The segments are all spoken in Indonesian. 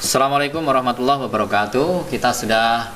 Assalamualaikum warahmatullahi wabarakatuh. Kita sudah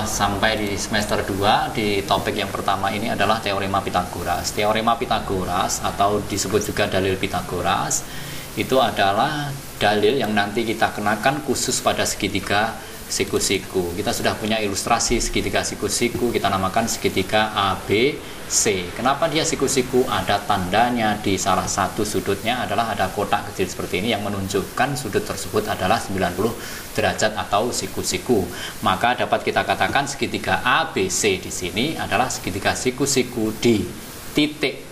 sampai di semester 2. Di topik yang pertama ini adalah teorema Pitagoras. Teorema Pitagoras atau disebut juga dalil Pitagoras itu adalah dalil yang nanti kita kenakan khusus pada segitiga siku-siku. Kita sudah punya ilustrasi segitiga siku-siku, kita namakan segitiga ABC. Kenapa dia siku-siku? Ada tandanya di salah satu sudutnya adalah ada kotak kecil seperti ini yang menunjukkan sudut tersebut adalah 90 derajat atau siku-siku. Maka dapat kita katakan segitiga ABC di sini adalah segitiga siku-siku di titik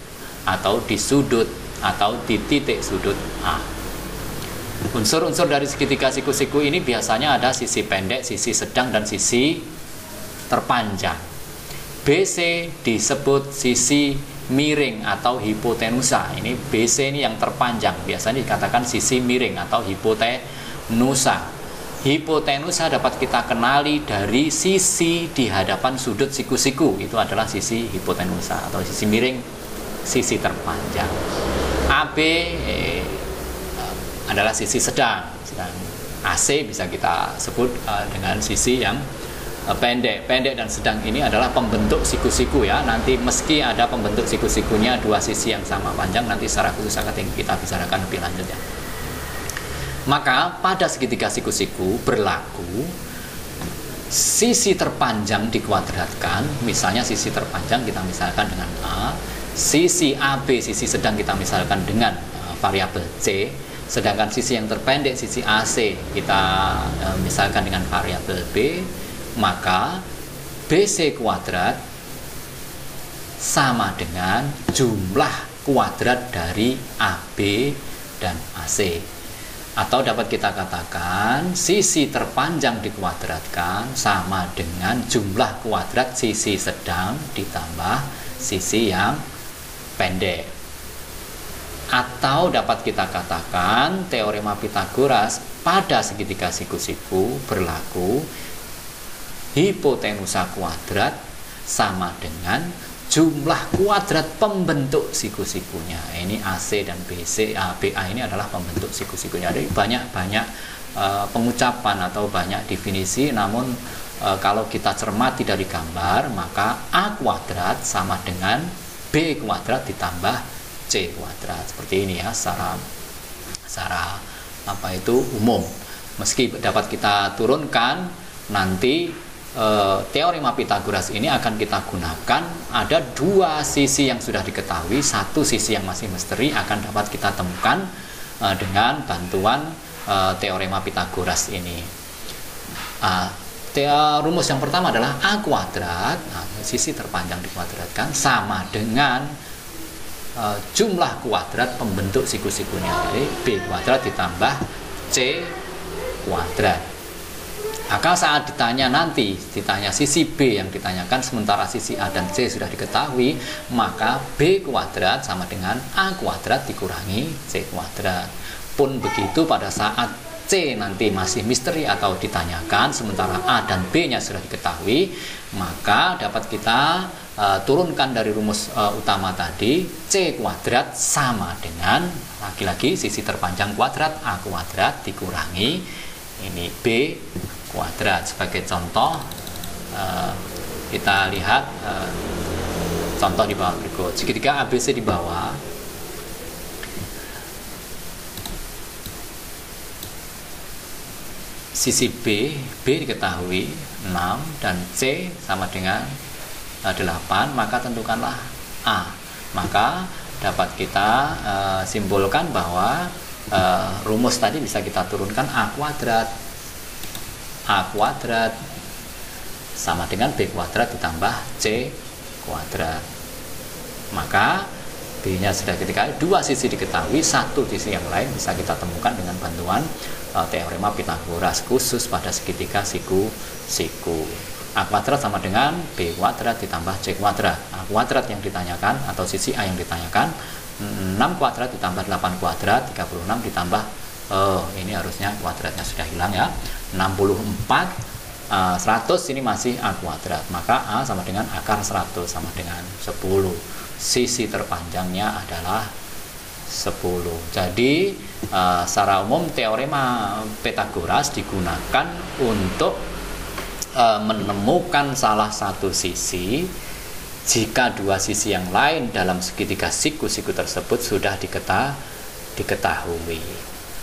atau di sudut atau di titik sudut A. Unsur-unsur dari segitiga siku-siku ini biasanya ada sisi pendek, sisi sedang, dan sisi terpanjang. BC disebut sisi miring atau hipotenusa. Ini BC ini yang terpanjang, biasanya dikatakan sisi miring atau hipotenusa. Hipotenusa dapat kita kenali dari sisi di hadapan sudut siku-siku. Itu adalah sisi hipotenusa atau sisi miring, sisi terpanjang. AB adalah sisi sedang. AC bisa kita sebut dengan sisi yang pendek. Pendek dan sedang ini adalah pembentuk siku-siku ya. Nanti meski ada pembentuk siku-sikunya dua sisi yang sama panjang, nanti secara khusus akan kita bicarakan lebih lanjut ya. Maka pada segitiga siku-siku berlaku sisi terpanjang dikuadratkan. Misalnya sisi terpanjang kita misalkan dengan A, sisi AB, sisi sedang kita misalkan dengan variabel C. Sedangkan sisi yang terpendek, sisi AC, kita misalkan dengan variabel B. Maka BC kuadrat sama dengan jumlah kuadrat dari AB dan AC. Atau dapat kita katakan sisi terpanjang dikuadratkan sama dengan jumlah kuadrat sisi sedang ditambah sisi yang pendek. Atau dapat kita katakan teorema Pitagoras pada segitiga siku-siku berlaku hipotenusa kuadrat sama dengan jumlah kuadrat pembentuk siku-sikunya. Ini AC dan BC, BA ini adalah pembentuk siku-sikunya. Ada banyak pengucapan atau banyak definisi, namun kalau kita cermati dari gambar, maka A kuadrat sama dengan B kuadrat ditambah C kuadrat, seperti ini ya, secara umum. Meski dapat kita turunkan, nanti teorema Pitagoras ini akan kita gunakan. Ada dua sisi yang sudah diketahui, satu sisi yang masih misteri akan dapat kita temukan dengan bantuan teorema Pitagoras ini. Rumus yang pertama adalah A kuadrat, sisi terpanjang dikuadratkan, sama dengan jumlah kuadrat pembentuk siku-sikunya. Jadi B kuadrat ditambah C kuadrat. Maka saat ditanya sisi B yang ditanyakan, sementara sisi A dan C sudah diketahui, maka B kuadrat sama dengan A kuadrat dikurangi C kuadrat. Pun begitu pada saat C nanti masih misteri atau ditanyakan, sementara A dan B nya sudah diketahui, maka dapat kita turunkan dari rumus utama tadi, C kuadrat sama dengan lagi-lagi sisi terpanjang kuadrat A kuadrat dikurangi ini B kuadrat. Sebagai contoh, kita lihat contoh di bawah berikut. Segitiga ABC di bawah, sisi B diketahui 6 dan C sama dengan 8, maka tentukanlah A. Maka dapat kita simpulkan bahwa rumus tadi bisa kita turunkan. A kuadrat sama dengan B kuadrat ditambah C kuadrat. Maka B nya sudah diketahui, dua sisi diketahui, satu sisi yang lain bisa kita temukan dengan bantuan teorema Pitagoras khusus pada segitiga siku-siku. A kuadrat sama dengan B kuadrat ditambah C kuadrat. A kuadrat yang ditanyakan atau sisi A yang ditanyakan 6 kuadrat ditambah 8 kuadrat 36 ditambah ini harusnya kuadratnya sudah hilang ya, 64 100 ini masih A kuadrat, maka A sama dengan akar 100 sama dengan 10. Sisi terpanjangnya adalah 10. Jadi secara umum teorema Pythagoras digunakan untuk menemukan salah satu sisi jika dua sisi yang lain dalam segitiga siku-siku tersebut sudah diketahui.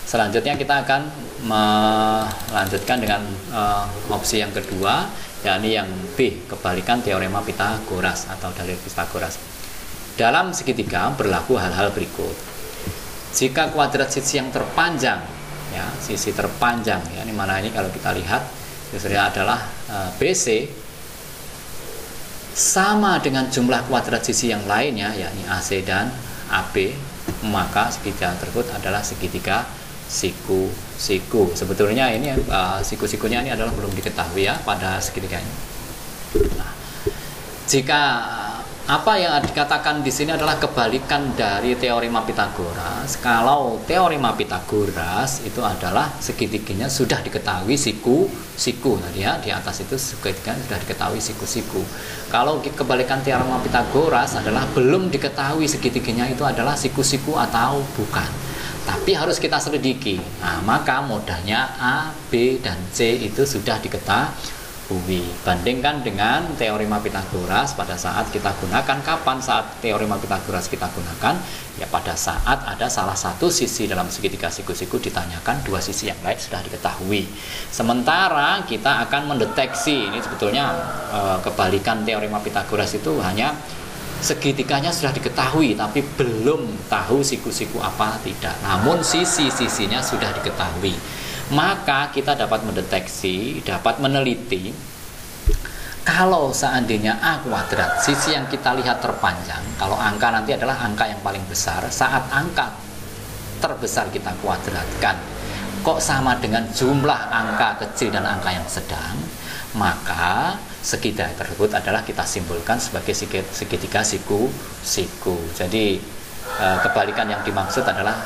Selanjutnya kita akan melanjutkan dengan opsi yang kedua, yakni yang B, kebalikan teorema Pythagoras atau dalil Pythagoras. Dalam segitiga berlaku hal-hal berikut. Jika kuadrat sisi yang terpanjang, ya, sisi terpanjang, ya, ini mana ini kalau kita lihat, itu adalah BC sama dengan jumlah kuadrat sisi yang lainnya, yakni AC dan AB, maka segitiga tersebut adalah segitiga siku-siku. Sebetulnya ini siku-sikunya ini adalah belum diketahui ya pada segitiga ini. Nah, jika apa yang dikatakan di sini adalah kebalikan dari teorema Pythagoras. Kalau teorema Pythagoras itu adalah segitiganya sudah diketahui siku-siku tadi ya, di atas itu segitiga sudah diketahui siku-siku. Kalau kebalikan teorema Pythagoras adalah belum diketahui segitiganya itu adalah siku-siku atau bukan. Tapi harus kita selidiki. Nah, maka modalnya A, B, dan C itu sudah diketahui. Bandingkan dengan teorema Pythagoras pada saat kita gunakan, kapan saat teorema Pythagoras kita gunakan? Ya pada saat ada salah satu sisi dalam segitiga siku-siku ditanyakan, dua sisi yang lain sudah diketahui. Sementara kita akan mendeteksi, ini sebetulnya kebalikan teorema Pythagoras itu hanya segitiganya sudah diketahui tapi belum tahu siku-siku apa tidak. Namun sisi-sisinya sudah diketahui. Maka kita dapat mendeteksi, dapat meneliti kalau seandainya A kuadrat, sisi yang kita lihat terpanjang, kalau angka nanti adalah angka yang paling besar, saat angka terbesar kita kuadratkan, kok sama dengan jumlah angka kecil dan angka yang sedang, maka segitiga tersebut adalah kita simbolkan sebagai segitiga siku-siku. Jadi kebalikan yang dimaksud adalah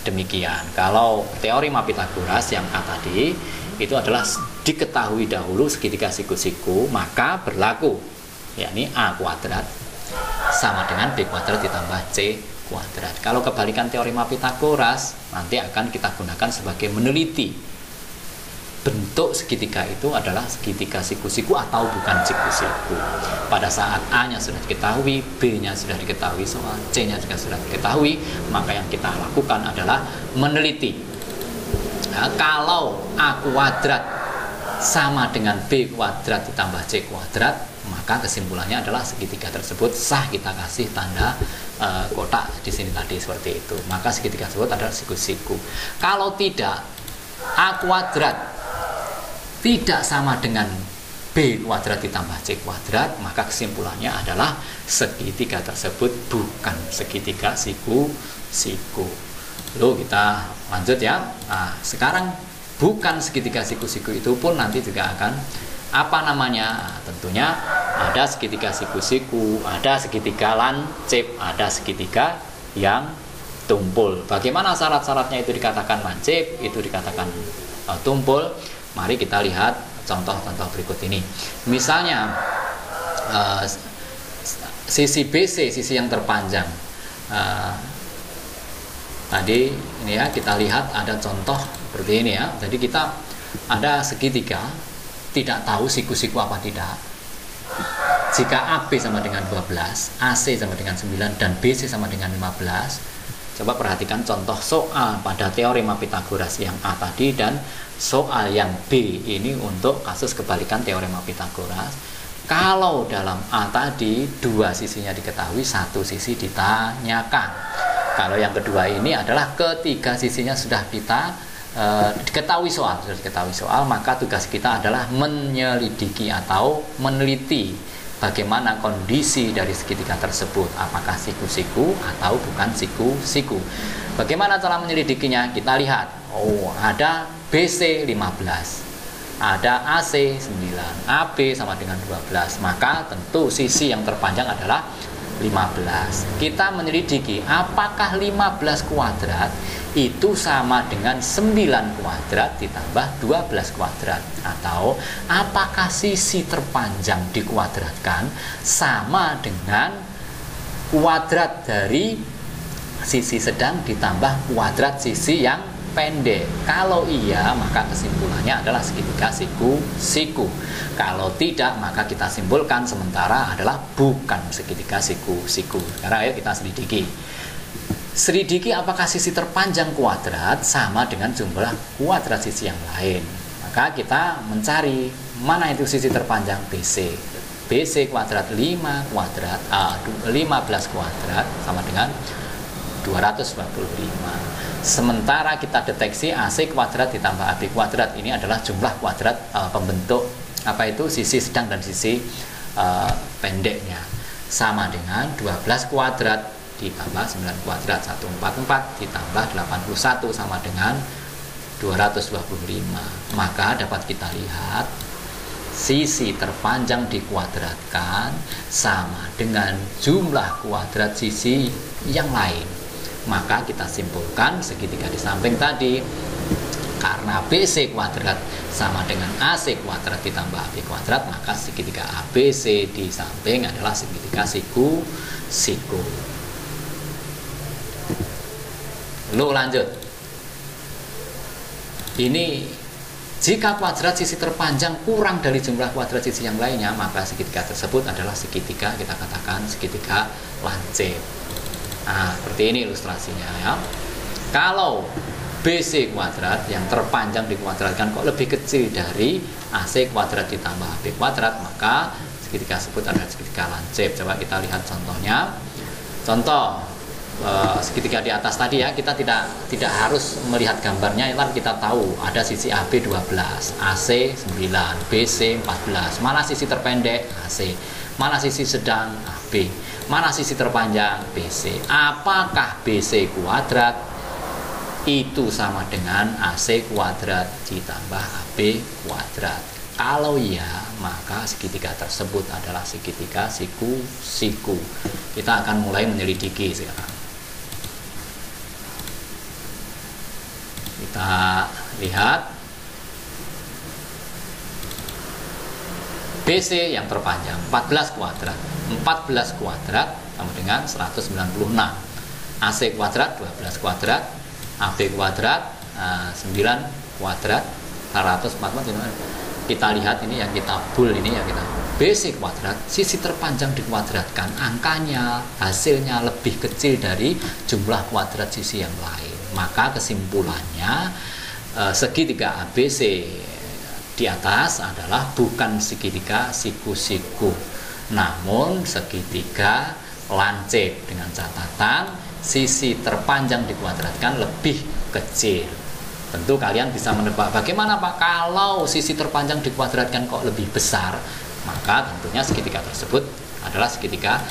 demikian. Kalau teorema Pythagoras yang A tadi itu adalah diketahui dahulu segitiga siku-siku, maka berlaku yakni A kuadrat sama dengan B kuadrat ditambah C kuadrat. Kalau kebalikan teorema Pythagoras nanti akan kita gunakan sebagai meneliti bentuk segitiga itu adalah segitiga siku-siku atau bukan siku-siku. Pada saat A-nya sudah diketahui, B-nya sudah diketahui, soal C-nya juga sudah diketahui, maka yang kita lakukan adalah meneliti. Nah, kalau A kuadrat sama dengan B kuadrat ditambah C kuadrat, maka kesimpulannya adalah segitiga tersebut sah, kita kasih tanda kotak di sini tadi seperti itu. Maka segitiga tersebut adalah siku-siku. Kalau tidak, A kuadrat tidak sama dengan B kuadrat ditambah C kuadrat, maka kesimpulannya adalah segitiga tersebut bukan segitiga siku-siku. Lalu kita lanjut ya. Nah, sekarang bukan segitiga siku-siku itu pun nanti juga akan apa namanya? Tentunya ada segitiga siku-siku, ada segitiga lancip, ada segitiga yang tumpul. Bagaimana syarat-syaratnya itu dikatakan lancip, itu dikatakan tumpul? Mari kita lihat contoh-contoh berikut ini. Misalnya sisi BC, sisi yang terpanjang. Tadi ini ya, kita lihat ada contoh seperti ini ya. Jadi kita ada segitiga, tidak tahu siku-siku apa tidak. Jika AB sama dengan 12, AC sama dengan 9, dan BC sama dengan 15. Coba perhatikan contoh soal pada teorema Pythagoras yang A tadi dan soal yang B ini untuk kasus kebalikan teorema Pythagoras. Kalau dalam A tadi dua sisinya diketahui, satu sisi ditanyakan. Kalau yang kedua ini adalah ketiga sisinya sudah kita diketahui soal, maka tugas kita adalah menyelidiki atau meneliti bagaimana kondisi dari segitiga tersebut, apakah siku-siku atau bukan siku-siku. Bagaimana cara menyelidikinya? Kita lihat, ada BC 15, ada AC 9, AB sama dengan 12, maka tentu sisi yang terpanjang adalah 15. Kita menyelidiki apakah 15 kuadrat itu sama dengan 9 kuadrat ditambah 12 kuadrat, atau apakah sisi terpanjang dikuadratkan sama dengan kuadrat dari sisi sedang ditambah kuadrat sisi yang pendek. Kalau iya, maka kesimpulannya adalah segitiga siku-siku. Kalau tidak, maka kita simpulkan sementara adalah bukan segitiga siku-siku. Sekarang ayo kita selidiki. Selidiki apakah sisi terpanjang kuadrat sama dengan jumlah kuadrat sisi yang lain. Maka kita mencari mana itu sisi terpanjang BC. BC kuadrat 15 kuadrat sama dengan 225. Sementara kita deteksi AC kuadrat ditambah AB kuadrat, ini adalah jumlah kuadrat pembentuk apa itu sisi sedang dan sisi pendeknya, sama dengan 12 kuadrat ditambah 9 kuadrat, 144 ditambah 81 sama dengan 225. Maka dapat kita lihat sisi terpanjang dikuadratkan sama dengan jumlah kuadrat sisi yang lain. Maka kita simpulkan segitiga di samping tadi, karena BC kuadrat sama dengan AC kuadrat ditambah AB kuadrat, maka segitiga ABC di samping adalah segitiga siku-siku. Lalu lanjut. Ini jika kuadrat sisi terpanjang kurang dari jumlah kuadrat sisi yang lainnya, maka segitiga tersebut adalah segitiga, kita katakan segitiga lancip. Nah, seperti ini ilustrasinya ya. Kalau BC kuadrat yang terpanjang dikuadratkan kok lebih kecil dari AC kuadrat ditambah AB kuadrat, maka segitiga tersebut adalah segitiga lancip. Coba kita lihat contohnya. Contoh segitiga di atas tadi ya, kita tidak harus melihat gambarnya, kan kita tahu ada sisi AB 12, AC 9, BC 14. Mana sisi terpendek? AC. Mana sisi sedang? AB. Mana sisi terpanjang? BC. Apakah BC kuadrat itu sama dengan AC kuadrat ditambah AB kuadrat? Kalau iya, maka segitiga tersebut adalah segitiga siku-siku. Kita akan mulai menyelidiki sekarang. Kita lihat BC yang terpanjang 14 kuadrat. 14 kuadrat sama dengan 196. AC kuadrat 12 kuadrat, AB kuadrat 9 kuadrat, 144. Kita lihat ini yang kita bull ini ya, kita BC kuadrat, sisi terpanjang dikuadratkan, angkanya hasilnya lebih kecil dari jumlah kuadrat sisi yang lain. Maka kesimpulannya segitiga ABC di atas adalah bukan segitiga siku-siku, namun segitiga lancip, dengan catatan sisi terpanjang dikuadratkan lebih kecil. Tentu kalian bisa menebak bagaimana Pak kalau sisi terpanjang dikuadratkan kok lebih besar, maka tentunya segitiga tersebut adalah segitiga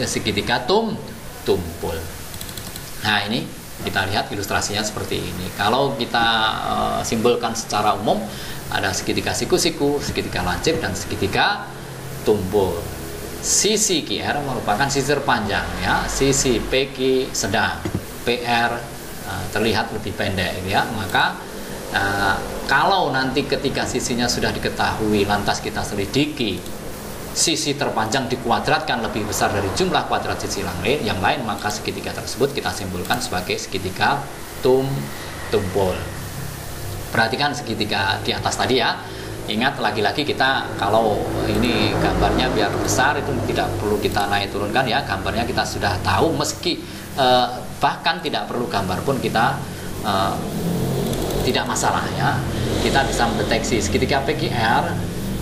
segitiga tumpul. Nah, ini kita lihat ilustrasinya seperti ini. Kalau kita simpulkan secara umum, ada segitiga siku-siku, segitiga lancip, dan segitiga tumpul. Sisi QR merupakan sisi terpanjang ya, sisi PQ sedang, PR terlihat lebih pendek ya. Maka kalau nanti ketika sisinya sudah diketahui, lantas kita selidiki sisi terpanjang dikuadratkan lebih besar dari jumlah kuadrat sisi yang lain, maka segitiga tersebut kita simpulkan sebagai segitiga tumpul. Perhatikan segitiga di atas tadi ya. Ingat lagi-lagi kita kalau ini gambarnya biar besar itu tidak perlu kita naik turunkan ya, gambarnya kita sudah tahu, meski bahkan tidak perlu gambar pun kita tidak masalah ya. Kita bisa mendeteksi segitiga PQR,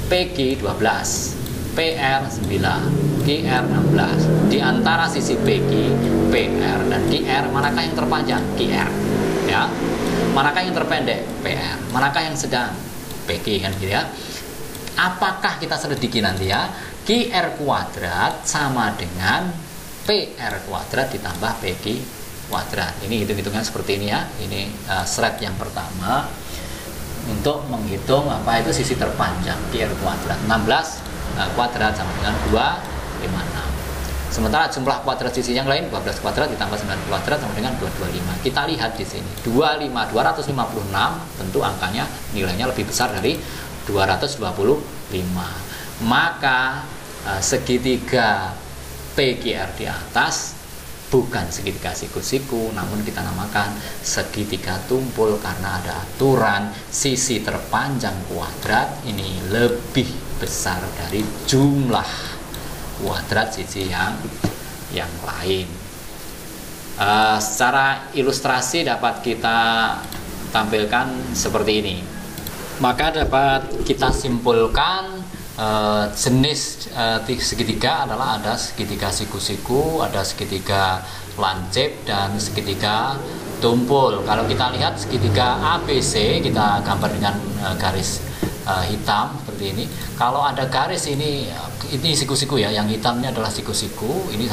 PQ 12, PR 9, QR 16. Di antara sisi PQ, PR, dan QR, manakah yang terpanjang? QR ya. Manakah yang terpendek? PR. Manakah yang sedang? PQ, kan gitu ya. Apakah kita selidiki nanti ya? QR kuadrat sama dengan PR kuadrat ditambah PQ kuadrat. Ini hitung-hitungan seperti ini ya. Ini slide yang pertama untuk menghitung apa itu sisi terpanjang QR kuadrat. 16 kuadrat sama dengan 256. Sementara jumlah kuadrat sisi yang lain 12 kuadrat ditambah 9 kuadrat sama dengan 225. Kita lihat di sini 256 tentu angkanya nilainya lebih besar dari 225. Maka segitiga PQR di atas bukan segitiga siku-siku, namun kita namakan segitiga tumpul karena ada aturan sisi terpanjang kuadrat ini lebih besar dari jumlah kuadrat sisi yang lain. Secara ilustrasi dapat kita tampilkan seperti ini. Maka dapat kita simpulkan jenis segitiga adalah ada segitiga siku-siku, ada segitiga lancip, dan segitiga tumpul. Kalau kita lihat segitiga ABC, kita gambar dengan garis hitam seperti ini. Kalau ada garis ini siku-siku ya, yang hitamnya adalah siku-siku. Ini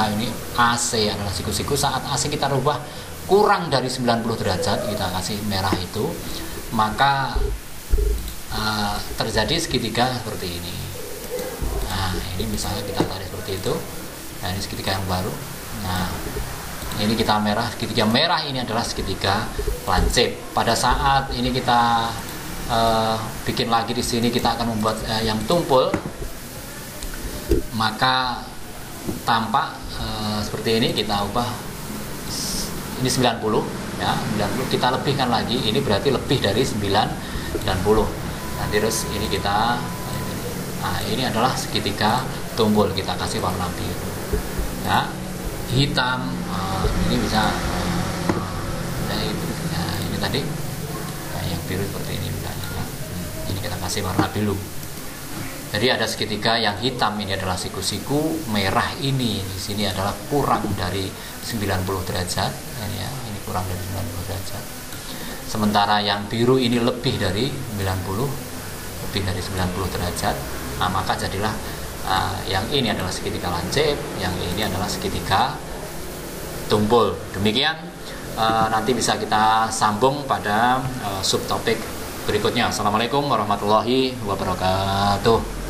AC adalah siku-siku. Saat AC kita rubah kurang dari 90 derajat, kita kasih merah itu, maka terjadi segitiga seperti ini. Nah, ini misalnya kita tarik seperti itu. Nah, ini segitiga yang baru. Nah, ini kita merah. Segitiga merah ini adalah segitiga lancip. Pada saat ini kita bikin lagi di sini, kita akan membuat yang tumpul, maka tampak seperti ini. Kita ubah ini 90 ya, 90 kita lebihkan lagi, ini berarti lebih dari 90. Nah, terus ini kita, nah ini adalah segitiga tumpul, kita kasih warna biru ya, hitam. Ini bisa ini tadi yang biru seperti ini misalnya ya. Ini kita kasih warna biru. Jadi ada segitiga yang hitam, ini adalah siku-siku, merah ini di sini adalah kurang dari 90 derajat ini ya, ini kurang dari 90 derajat. Sementara yang biru ini lebih dari 90 derajat. Nah, maka jadilah yang ini adalah segitiga lancip, yang ini adalah segitiga tumpul. Demikian, nanti bisa kita sambung pada subtopik berikutnya. Assalamualaikum warahmatullahi wabarakatuh.